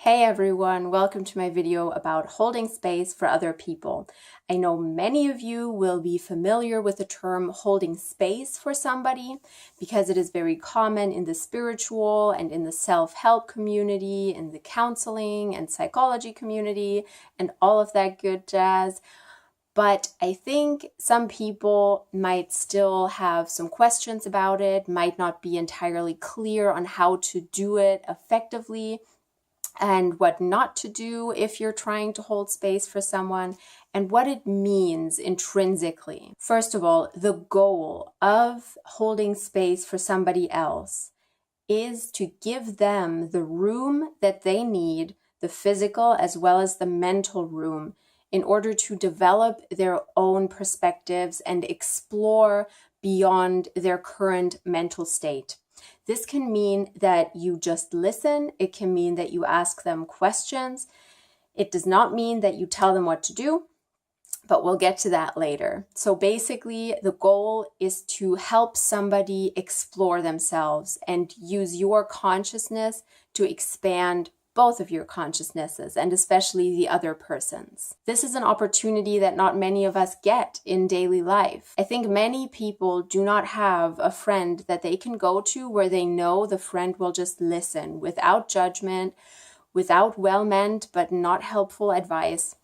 Hey everyone, welcome to my video about holding space for other people. I know many of you will be familiar with the term holding space for somebody because it is very common in the spiritual and in the self-help community, in the counseling and psychology community, and all of that good jazz. But I think some people might still have some questions about it, might not be entirely clear on how to do it effectively, and what not to do if you're trying to hold space for someone, and what it means intrinsically. First of all, the goal of holding space for somebody else is to give them the room that they need, the physical as well as the mental room, in order to develop their own perspectives and explore beyond their current mental state. This can mean that you just listen. It can mean that you ask them questions. It does not mean that you tell them what to do, but we'll get to that later. So basically, the goal is to help somebody explore themselves and use your consciousness to expand both of your consciousnesses, and especially the other person's. This is an opportunity that not many of us get in daily life. I think many people do not have a friend that they can go to where they know the friend will just listen without judgment, without well-meant but not helpful advice.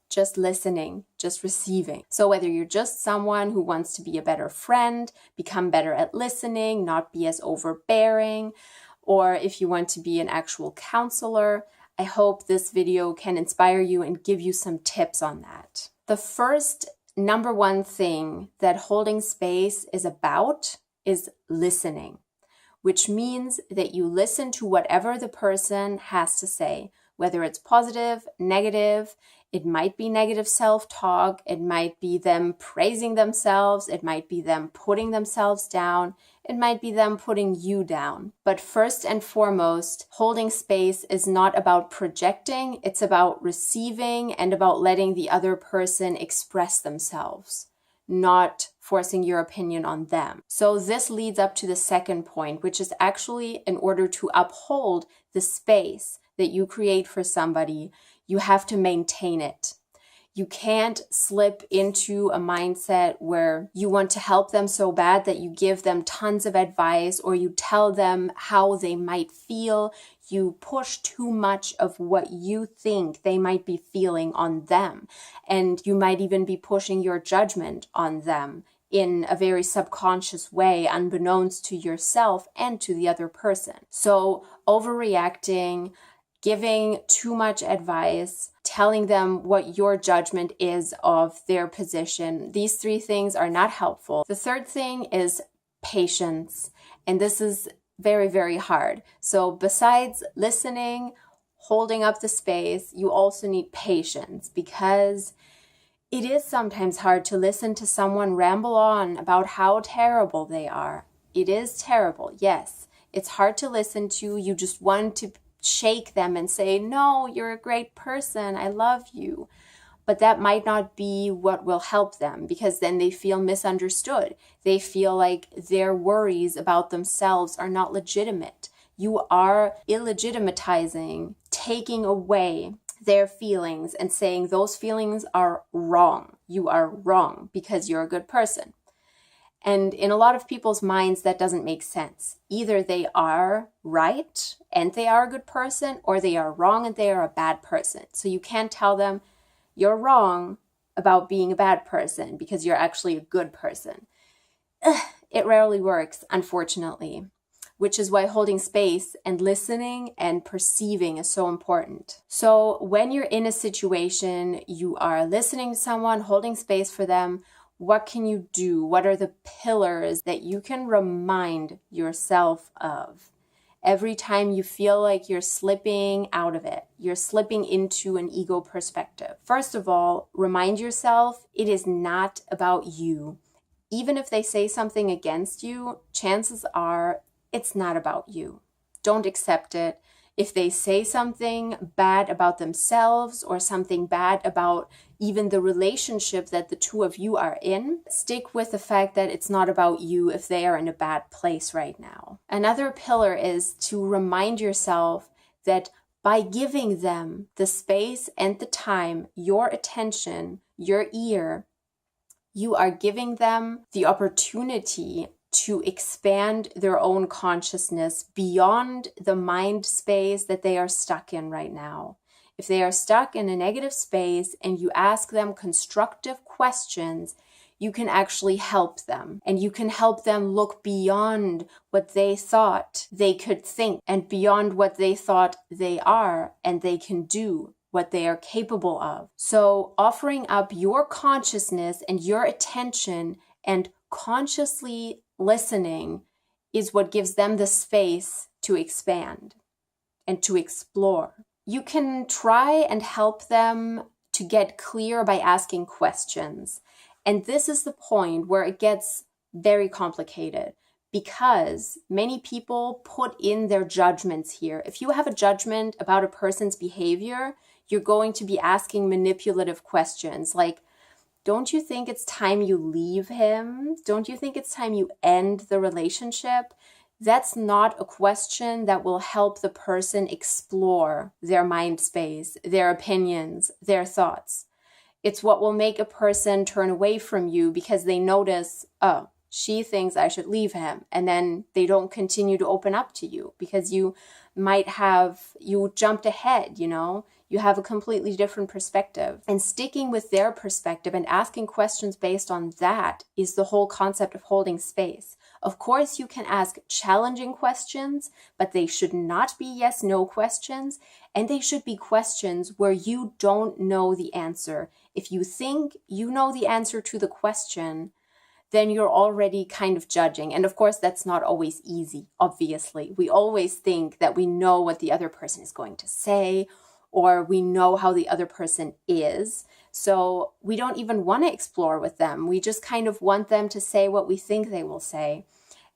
Just listening, just receiving. So whether you're just someone who wants to be a better friend, become better at listening, not be as overbearing, or if you want to be an actual counselor, I hope this video can inspire you and give you some tips on that. The first number one thing that holding space is about is listening, which means that you listen to whatever the person has to say, whether it's positive, negative. It might be negative self-talk, it might be them praising themselves, it might be them putting themselves down, it might be them putting you down. But first and foremost, holding space is not about projecting, it's about receiving and about letting the other person express themselves, not forcing your opinion on them. So this leads up to the second point, which is actually in order to uphold the space that you create for somebody, you have to maintain it. You can't slip into a mindset where you want to help them so bad that you give them tons of advice or you tell them how they might feel. You push too much of what you think they might be feeling on them. And you might even be pushing your judgment on them in a very subconscious way, unbeknownst to yourself and to the other person. So overreacting, giving too much advice, telling them what your judgment is of their position. These three things are not helpful. The third thing is patience, and this is very, very hard. So besides listening, holding up the space, you also need patience because it is sometimes hard to listen to someone ramble on about how terrible they are. It is terrible, yes. It's hard to listen to. You just want to shake them and say, no, you're a great person, I love you. But that might not be what will help them because then they feel misunderstood. They feel like their worries about themselves are not legitimate. You are illegitimatizing, taking away their feelings and saying those feelings are wrong. You are wrong because you're a good person. And in a lot of people's minds, that doesn't make sense. Either they are right and they are a good person, or they are wrong and they are a bad person. So you can't tell them you're wrong about being a bad person because you're actually a good person. It rarely works, unfortunately, which is why holding space and listening and perceiving is so important. So when you're in a situation, you are listening to someone, holding space for them, what can you do? What are the pillars that you can remind yourself of? Every time you feel like you're slipping out of it, you're slipping into an ego perspective. First of all, remind yourself it is not about you. Even if they say something against you, chances are it's not about you. Don't accept it. If they say something bad about themselves or something bad about even the relationship that the two of you are in, stick with the fact that it's not about you if they are in a bad place right now. Another pillar is to remind yourself that By giving them the space and the time, your attention, your ear, you are giving them the opportunity to expand their own consciousness beyond the mind space that they are stuck in right now. If they are stuck in a negative space and you ask them constructive questions, you can actually help them, and you can help them look beyond what they thought they could think and beyond what they thought they are and they can do, what they are capable of. So offering up your consciousness and your attention and consciously listening is what gives them the space to expand and to explore. You can try and help them to get clear by asking questions. And this is the point where it gets very complicated, because many people put in their judgments here. If you have a judgment about a person's behavior, you're going to be asking manipulative questions like, don't you think it's time you leave him? Don't you think it's time you end the relationship? That's not a question that will help the person explore their mind space, their opinions, their thoughts. It's what will make a person turn away from you because they notice, oh, she thinks I should leave him. And then they don't continue to open up to you because you jumped ahead, you have a completely different perspective. And sticking with their perspective and asking questions based on that is the whole concept of holding space. Of course, you can ask challenging questions, but they should not be yes/no questions. And they should be questions where you don't know the answer. If you think you know the answer to the question, then you're already kind of judging. And of course, that's not always easy, obviously. We always think that we know what the other person is going to say, or we know how the other person is. So we don't even want to explore with them. We just kind of want them to say what we think they will say.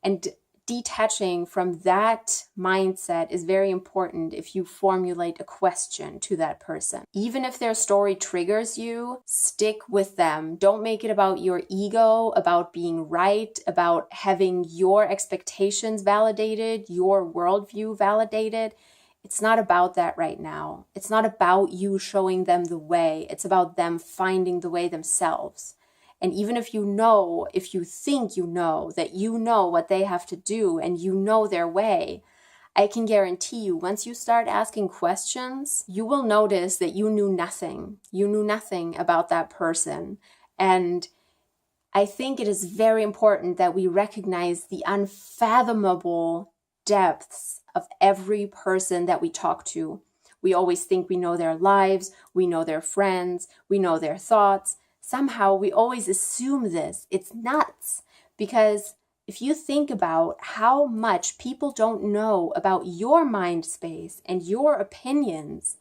And detaching from that mindset is very important if you formulate a question to that person. Even if their story triggers you, stick with them. Don't make it about your ego, about being right, about having your expectations validated, your worldview validated. It's not about that right now. It's not about you showing them the way. It's about them finding the way themselves. And even if you think you know that you know what they have to do and you know their way, I can guarantee you, once you start asking questions, you will notice that you knew nothing. You knew nothing about that person. And I think it is very important that we recognize the unfathomable depths of every person that we talk to. We always think we know their lives, we know their friends, we know their thoughts. Somehow we always assume this. It's nuts, because if you think about how much people don't know about your mind space and your opinions,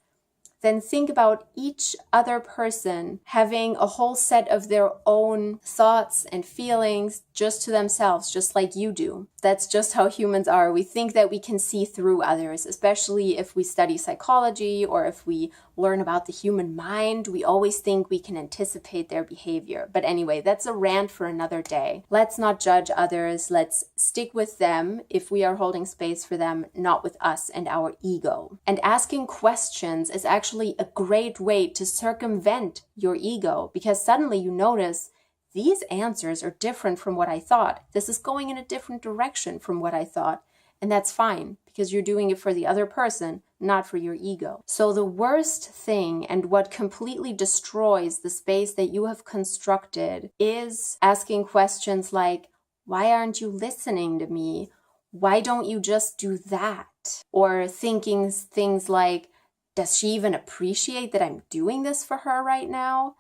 then think about each other person having a whole set of their own thoughts and feelings just to themselves, just like you do. That's just how humans are. We think that we can see through others, especially if we study psychology or if we learn about the human mind. We always think we can anticipate their behavior. But anyway, that's a rant for another day. Let's not judge others. Let's stick with them if we are holding space for them, not with us and our ego. And asking questions is actually a great way to circumvent your ego, because suddenly you notice these answers are different from what I thought. This is going in a different direction from what I thought. And that's fine, because you're doing it for the other person, not for your ego. So the worst thing, and what completely destroys the space that you have constructed, is asking questions like, why aren't you listening to me? Why don't you just do that? Or thinking things like, does she even appreciate that I'm doing this for her right now?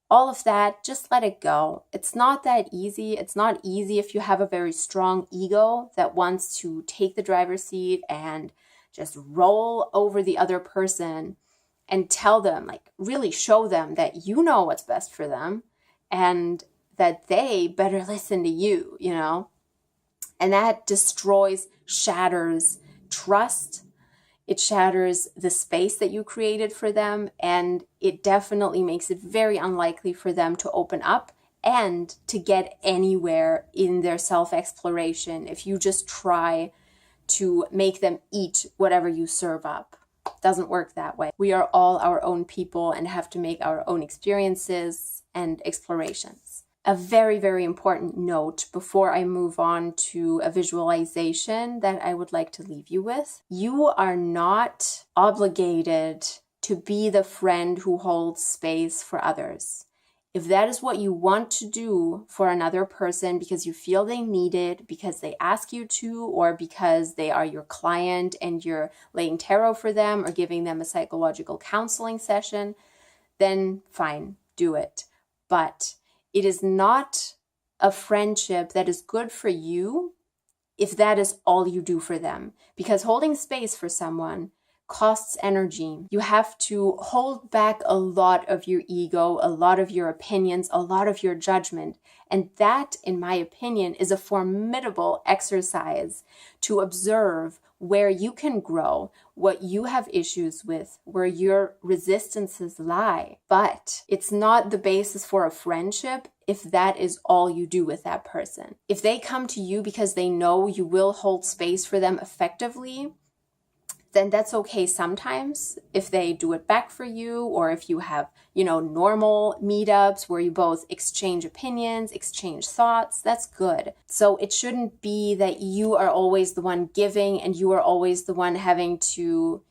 All of that, just let it go. It's not that easy. It's not easy if you have a very strong ego that wants to take the driver's seat and just roll over the other person and tell them, like, really show them that you know what's best for them and that they better listen to you, And that destroys, shatters trust. It shatters the space that you created for them, and it definitely makes it very unlikely for them to open up and to get anywhere in their self-exploration if you just try to make them eat whatever you serve up. Doesn't work that way. We are all our own people and have to make our own experiences and explorations. A very, very important note before I move on to a visualization that I would like to leave you with. You are not obligated to be the friend who holds space for others. If that is what you want to do for another person because you feel they need it, because they ask you to, or because they are your client and you're laying tarot for them or giving them a psychological counseling session, then fine, do it. But it is not a friendship that is good for you if that is all you do for them. Because holding space for someone costs energy. You have to hold back a lot of your ego, a lot of your opinions, a lot of your judgment. And that, in my opinion, is a formidable exercise to observe where you can grow, what you have issues with, where your resistances lie. But it's not the basis for a friendship if that is all you do with that person. If they come to you because they know you will hold space for them effectively, then that's okay sometimes if they do it back for you, or if you have, normal meetups where you both exchange opinions, exchange thoughts, that's good. So it shouldn't be that you are always the one giving and you are always the one having to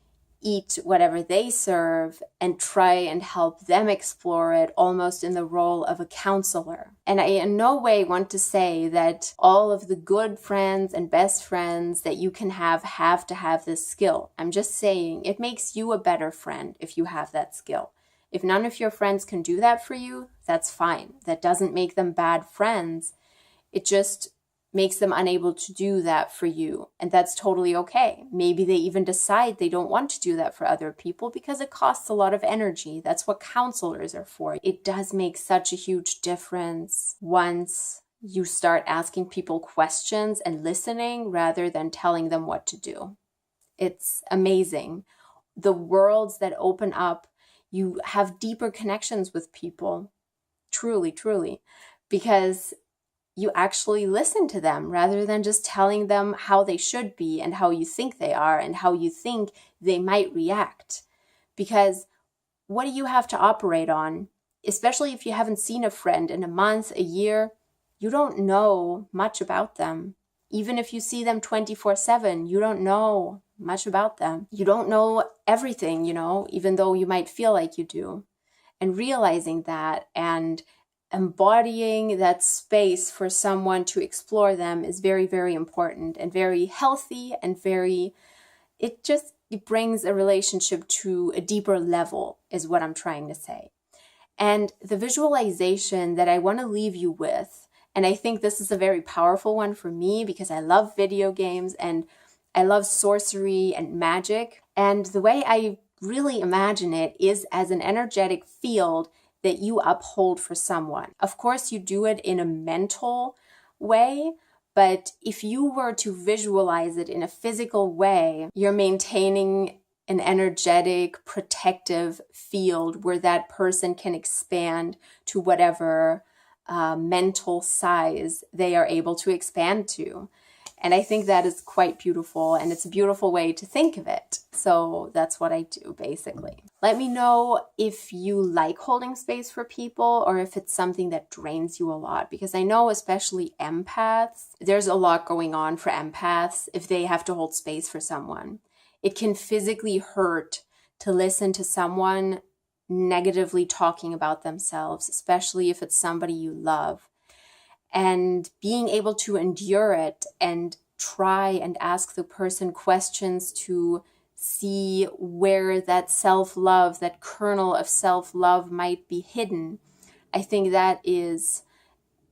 eat whatever they serve and try and help them explore it, almost in the role of a counselor. And I in no way want to say that all of the good friends and best friends that you can have to have this skill. I'm just saying it makes you a better friend if you have that skill. If none of your friends can do that for you, that's fine. That doesn't make them bad friends. It just makes them unable to do that for you. And that's totally okay. Maybe they even decide they don't want to do that for other people because it costs a lot of energy. That's what counselors are for. It does make such a huge difference once you start asking people questions and listening rather than telling them what to do. It's amazing. The worlds that open up, you have deeper connections with people. Truly, truly. Because you actually listen to them rather than just telling them how they should be and how you think they are and how you think they might react. Because what do you have to operate on? Especially if you haven't seen a friend in a month, a year, you don't know much about them. Even if you see them 24/7, you don't know much about them. You don't know everything, even though you might feel like you do. And realizing that and embodying that space for someone to explore them is very, very important and very healthy and it brings a relationship to a deeper level is what I'm trying to say. And the visualization that I want to leave you with, and I think this is a very powerful one for me because I love video games and I love sorcery and magic. And the way I really imagine it is as an energetic field that you uphold for someone. Of course, you do it in a mental way, but if you were to visualize it in a physical way, you're maintaining an energetic, protective field where that person can expand to whatever mental size they are able to expand to. And I think that is quite beautiful, and it's a beautiful way to think of it. So that's what I do, basically. Let me know if you like holding space for people or if it's something that drains you a lot, because I know especially empaths, there's a lot going on for empaths if they have to hold space for someone. It can physically hurt to listen to someone negatively talking about themselves, especially if it's somebody you love. And being able to endure it and try and ask the person questions to see where that self-love, that kernel of self-love might be hidden, I think that is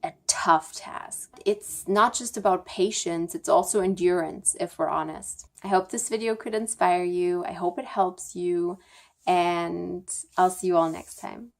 a tough task. It's not just about patience, it's also endurance, if we're honest. I hope this video could inspire you. I hope it helps you, and I'll see you all next time.